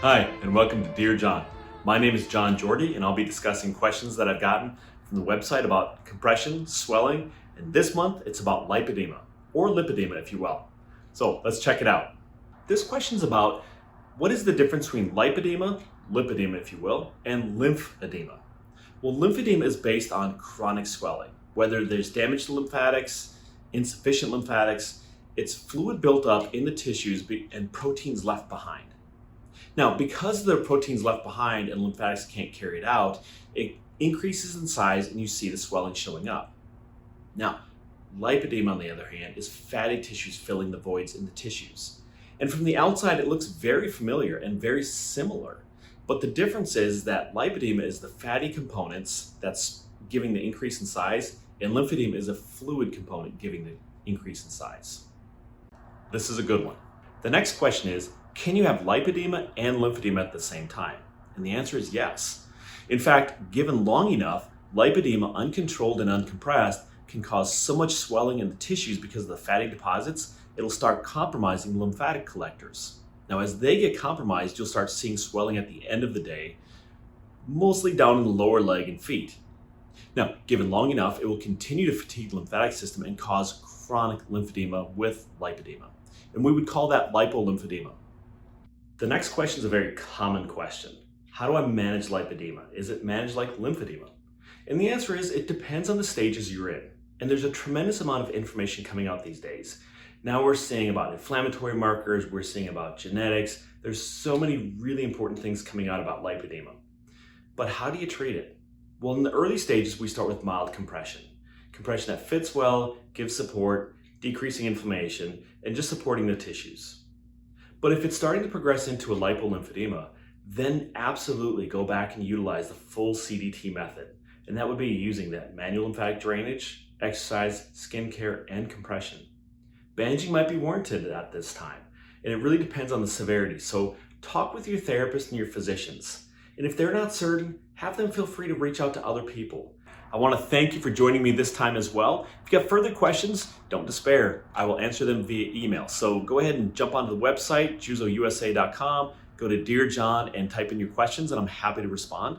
Hi, and welcome to Dear John. My name is John Jordi, and I'll be discussing questions that I've gotten from the website about compression, swelling, and this month it's about lipedema, or lipedema if you will. So let's check it out. This question's about what is the difference between lipedema, lipedema if you will, and lymphedema. Well, lymphedema is based on chronic swelling. Whether there's damage to lymphatics, insufficient lymphatics, it's fluid built up in the tissues and proteins left behind. Now, because the proteins left behind and lymphatics can't carry it out, it increases in size and you see the swelling showing up. Now, lipedema, on the other hand, is fatty tissues filling the voids in the tissues. And from the outside, it looks very familiar and very similar. But the difference is that lipedema is the fatty components that's giving the increase in size, and lymphedema is a fluid component giving the increase in size. This is a good one. The next question is, can you have lipedema and lymphedema at the same time? And the answer is yes. In fact, given long enough, lipedema, uncontrolled and uncompressed, can cause so much swelling in the tissues because of the fatty deposits, it'll start compromising lymphatic collectors. Now, as they get compromised, you'll start seeing swelling at the end of the day, mostly down in the lower leg and feet. Now, given long enough, it will continue to fatigue the lymphatic system and cause chronic lymphedema with lipedema. And we would call that lipolymphedema. The next question is a very common question. How do I manage lipedema? Is it managed like lymphedema? And the answer is it depends on the stages you're in. And there's a tremendous amount of information coming out these days. Now we're seeing about inflammatory markers, we're seeing about genetics. There's so many really important things coming out about lipedema. But how do you treat it? Well, in the early stages, we start with mild compression. Compression that fits well, gives support, decreasing inflammation, and just supporting the tissues. But if it's starting to progress into a lipolymphedema, then absolutely go back and utilize the full CDT method. And that would be using that manual lymphatic drainage, exercise, skin care, and compression. Bandaging might be warranted at this time, and it really depends on the severity. So talk with your therapist and your physicians. And if they're not certain, have them feel free to reach out to other people. I want to thank you for joining me this time as well. If you have further questions, don't despair. I will answer them via email. So go ahead and jump onto the website, juzousa.com, go to Dear John and type in your questions and I'm happy to respond.